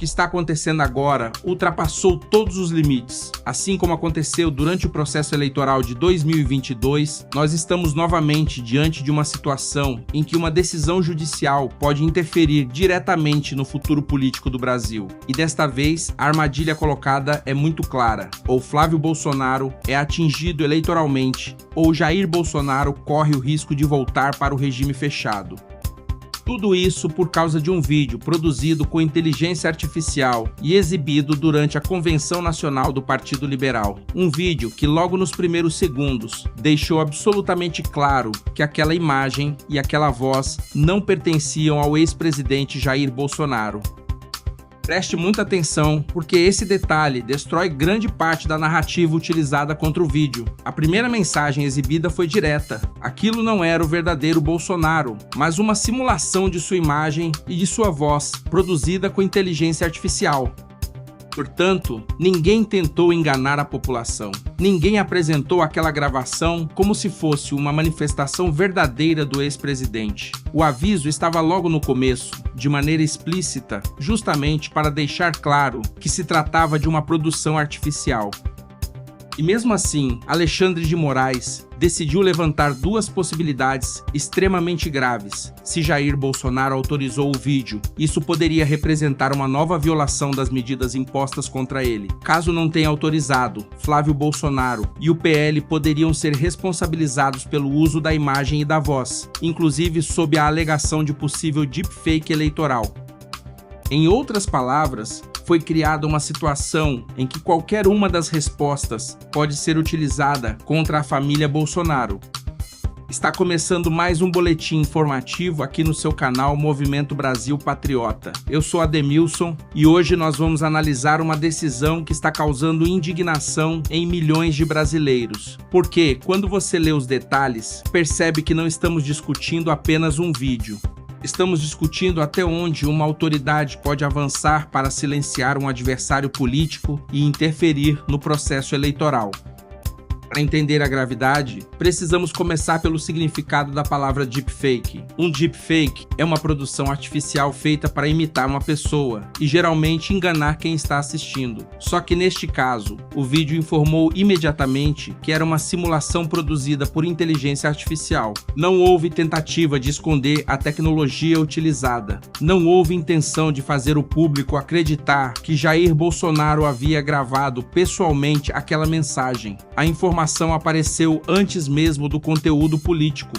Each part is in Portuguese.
que está acontecendo agora ultrapassou todos os limites. Assim como aconteceu durante o processo eleitoral de 2022, nós estamos novamente diante de uma situação em que uma decisão judicial pode interferir diretamente no futuro político do Brasil. E desta vez, a armadilha colocada é muito clara. Ou Flávio Bolsonaro é atingido eleitoralmente, ou Jair Bolsonaro corre o risco de voltar para o regime fechado. Tudo isso por causa de um vídeo produzido com inteligência artificial e exibido durante a Convenção Nacional do Partido Liberal. Um vídeo que logo nos primeiros segundos deixou absolutamente claro que aquela imagem e aquela voz não pertenciam ao ex-presidente Jair Bolsonaro. Preste muita atenção, porque esse detalhe destrói grande parte da narrativa utilizada contra o vídeo. A primeira mensagem exibida foi direta. Aquilo não era o verdadeiro Bolsonaro, mas uma simulação de sua imagem e de sua voz, produzida com inteligência artificial. Portanto, ninguém tentou enganar a população. Ninguém apresentou aquela gravação como se fosse uma manifestação verdadeira do ex-presidente. O aviso estava logo no começo, de maneira explícita, justamente para deixar claro que se tratava de uma produção artificial. E mesmo assim, Alexandre de Moraes decidiu levantar duas possibilidades extremamente graves. Se Jair Bolsonaro autorizou o vídeo, isso poderia representar uma nova violação das medidas impostas contra ele. Caso não tenha autorizado, Flávio Bolsonaro e o PL poderiam ser responsabilizados pelo uso da imagem e da voz, inclusive sob a alegação de possível deepfake eleitoral. Em outras palavras, foi criada uma situação em que qualquer uma das respostas pode ser utilizada contra a família Bolsonaro. Está começando mais um boletim informativo aqui no seu canal Movimento Brasil Patriota. Eu sou Ademilson e hoje nós vamos analisar uma decisão que está causando indignação em milhões de brasileiros. Porque, quando você lê os detalhes, percebe que não estamos discutindo apenas um vídeo. Estamos discutindo até onde uma autoridade pode avançar para silenciar um adversário político e interferir no processo eleitoral. Para entender a gravidade, precisamos começar pelo significado da palavra deepfake. Um deepfake é uma produção artificial feita para imitar uma pessoa e geralmente enganar quem está assistindo. Só que neste caso, o vídeo informou imediatamente que era uma simulação produzida por inteligência artificial. Não houve tentativa de esconder a tecnologia utilizada. Não houve intenção de fazer o público acreditar que Jair Bolsonaro havia gravado pessoalmente aquela mensagem. A informação apareceu antes mesmo do conteúdo político.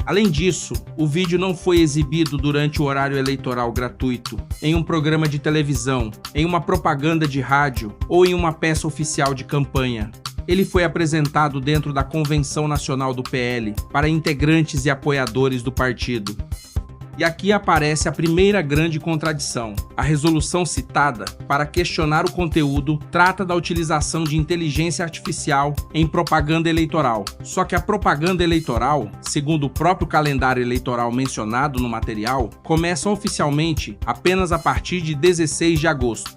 Além disso, o vídeo não foi exibido durante o horário eleitoral gratuito, em um programa de televisão, em uma propaganda de rádio ou em uma peça oficial de campanha. Ele foi apresentado dentro da Convenção Nacional do PL para integrantes e apoiadores do partido. E aqui aparece a primeira grande contradição. A resolução citada, para questionar o conteúdo, trata da utilização de inteligência artificial em propaganda eleitoral. Só que a propaganda eleitoral, segundo o próprio calendário eleitoral mencionado no material, começa oficialmente apenas a partir de 16 de agosto.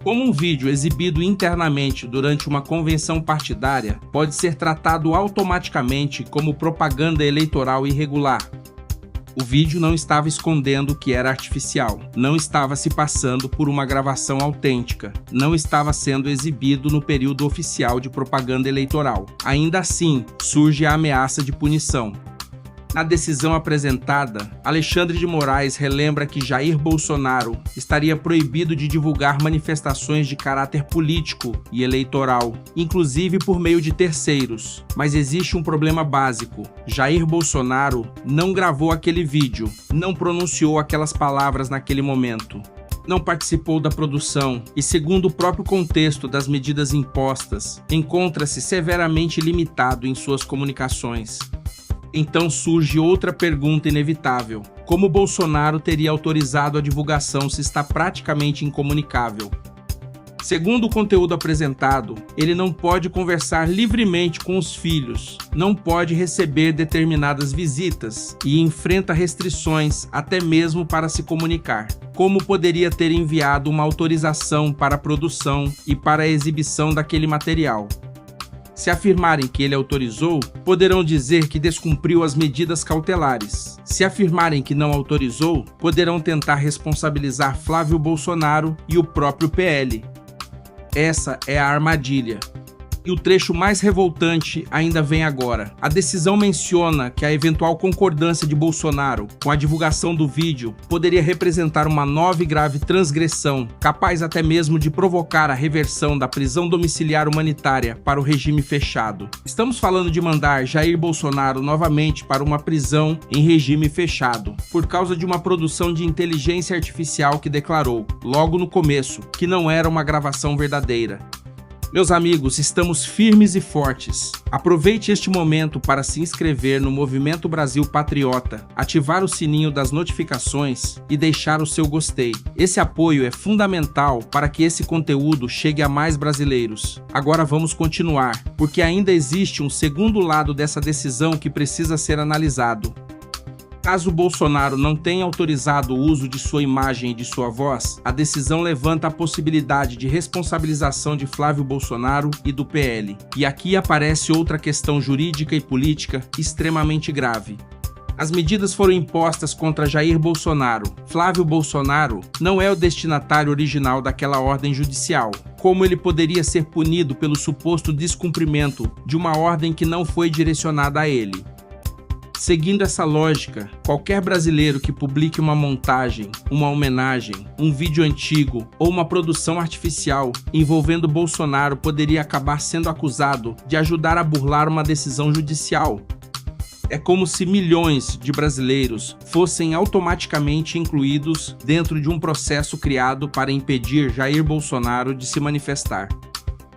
Como um vídeo exibido internamente durante uma convenção partidária pode ser tratado automaticamente como propaganda eleitoral irregular. O vídeo não estava escondendo que era artificial, não estava se passando por uma gravação autêntica, não estava sendo exibido no período oficial de propaganda eleitoral. Ainda assim, surge a ameaça de punição. Na decisão apresentada, Alexandre de Moraes relembra que Jair Bolsonaro estaria proibido de divulgar manifestações de caráter político e eleitoral, inclusive por meio de terceiros. Mas existe um problema básico. Jair Bolsonaro não gravou aquele vídeo, não pronunciou aquelas palavras naquele momento. Não participou da produção e, segundo o próprio contexto das medidas impostas, encontra-se severamente limitado em suas comunicações. Então surge outra pergunta inevitável. Como Bolsonaro teria autorizado a divulgação se está praticamente incomunicável? Segundo o conteúdo apresentado, ele não pode conversar livremente com os filhos, não pode receber determinadas visitas e enfrenta restrições até mesmo para se comunicar. Como poderia ter enviado uma autorização para a produção e para a exibição daquele material? Se afirmarem que ele autorizou, poderão dizer que descumpriu as medidas cautelares. Se afirmarem que não autorizou, poderão tentar responsabilizar Flávio Bolsonaro e o próprio PL. Essa é a armadilha. E o trecho mais revoltante ainda vem agora. A decisão menciona que a eventual concordância de Bolsonaro com a divulgação do vídeo poderia representar uma nova e grave transgressão, capaz até mesmo de provocar a reversão da prisão domiciliar humanitária para o regime fechado. Estamos falando de mandar Jair Bolsonaro novamente para uma prisão em regime fechado, por causa de uma produção de inteligência artificial que declarou, logo no começo, que não era uma gravação verdadeira. Meus amigos, estamos firmes e fortes. Aproveite este momento para se inscrever no Movimento Brasil Patriota, ativar o sininho das notificações e deixar o seu gostei. Esse apoio é fundamental para que esse conteúdo chegue a mais brasileiros. Agora vamos continuar, porque ainda existe um segundo lado dessa decisão que precisa ser analisado. Caso Bolsonaro não tenha autorizado o uso de sua imagem e de sua voz, a decisão levanta a possibilidade de responsabilização de Flávio Bolsonaro e do PL. E aqui aparece outra questão jurídica e política extremamente grave. As medidas foram impostas contra Jair Bolsonaro. Flávio Bolsonaro não é o destinatário original daquela ordem judicial. Como ele poderia ser punido pelo suposto descumprimento de uma ordem que não foi direcionada a ele? Seguindo essa lógica, qualquer brasileiro que publique uma montagem, uma homenagem, um vídeo antigo ou uma produção artificial envolvendo Bolsonaro poderia acabar sendo acusado de ajudar a burlar uma decisão judicial. É como se milhões de brasileiros fossem automaticamente incluídos dentro de um processo criado para impedir Jair Bolsonaro de se manifestar.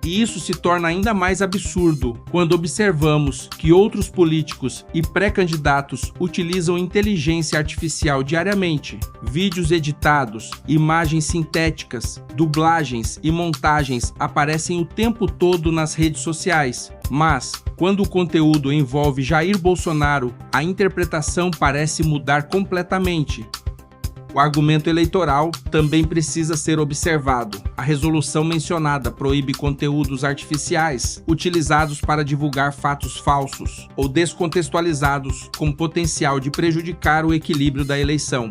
E isso se torna ainda mais absurdo quando observamos que outros políticos e pré-candidatos utilizam inteligência artificial diariamente. Vídeos editados, imagens sintéticas, dublagens e montagens aparecem o tempo todo nas redes sociais. Mas, quando o conteúdo envolve Jair Bolsonaro, a interpretação parece mudar completamente. O argumento eleitoral também precisa ser observado. A resolução mencionada proíbe conteúdos artificiais utilizados para divulgar fatos falsos ou descontextualizados com potencial de prejudicar o equilíbrio da eleição.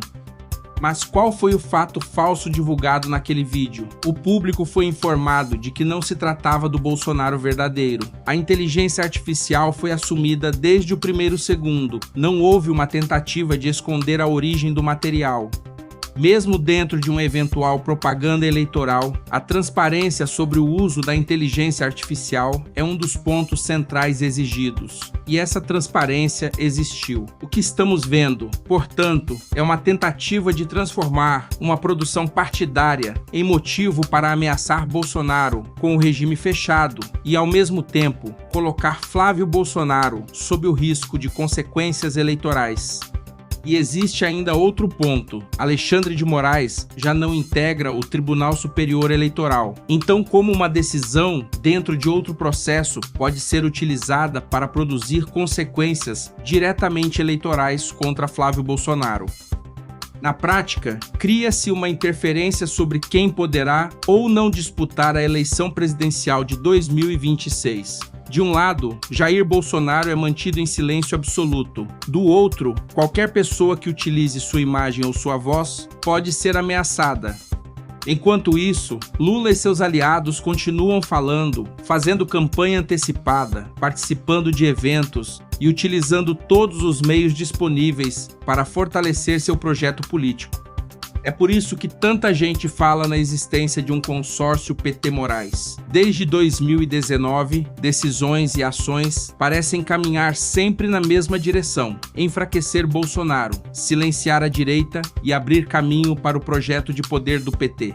Mas qual foi o fato falso divulgado naquele vídeo? O público foi informado de que não se tratava do Bolsonaro verdadeiro. A inteligência artificial foi assumida desde o primeiro segundo. Não houve uma tentativa de esconder a origem do material. Mesmo dentro de uma eventual propaganda eleitoral, a transparência sobre o uso da inteligência artificial é um dos pontos centrais exigidos. E essa transparência existiu. O que estamos vendo, portanto, é uma tentativa de transformar uma produção partidária em motivo para ameaçar Bolsonaro com o regime fechado e, ao mesmo tempo, colocar Flávio Bolsonaro sob o risco de consequências eleitorais. E existe ainda outro ponto. Alexandre de Moraes já não integra o Tribunal Superior Eleitoral. Então, como uma decisão dentro de outro processo pode ser utilizada para produzir consequências diretamente eleitorais contra Flávio Bolsonaro? Na prática, cria-se uma interferência sobre quem poderá ou não disputar a eleição presidencial de 2026. De um lado, Jair Bolsonaro é mantido em silêncio absoluto. Do outro, qualquer pessoa que utilize sua imagem ou sua voz pode ser ameaçada. Enquanto isso, Lula e seus aliados continuam falando, fazendo campanha antecipada, participando de eventos e utilizando todos os meios disponíveis para fortalecer seu projeto político. É por isso que tanta gente fala na existência de um consórcio PT-Moraes. Desde 2019, decisões e ações parecem caminhar sempre na mesma direção: enfraquecer Bolsonaro, silenciar a direita e abrir caminho para o projeto de poder do PT.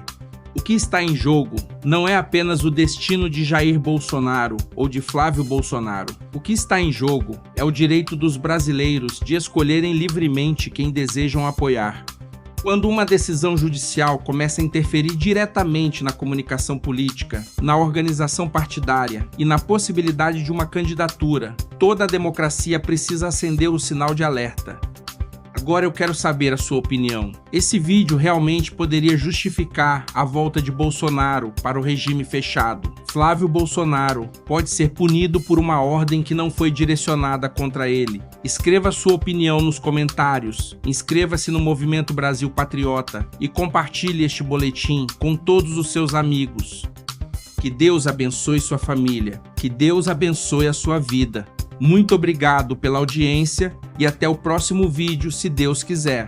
O que está em jogo não é apenas o destino de Jair Bolsonaro ou de Flávio Bolsonaro. O que está em jogo é o direito dos brasileiros de escolherem livremente quem desejam apoiar. Quando uma decisão judicial começa a interferir diretamente na comunicação política, na organização partidária e na possibilidade de uma candidatura, toda a democracia precisa acender o sinal de alerta. Agora eu quero saber a sua opinião. Esse vídeo realmente poderia justificar a volta de Bolsonaro para o regime fechado. Flávio Bolsonaro pode ser punido por uma ordem que não foi direcionada contra ele. Escreva sua opinião nos comentários, inscreva-se no Movimento Brasil Patriota e compartilhe este boletim com todos os seus amigos. Que Deus abençoe sua família, que Deus abençoe a sua vida. Muito obrigado pela audiência e até o próximo vídeo, se Deus quiser.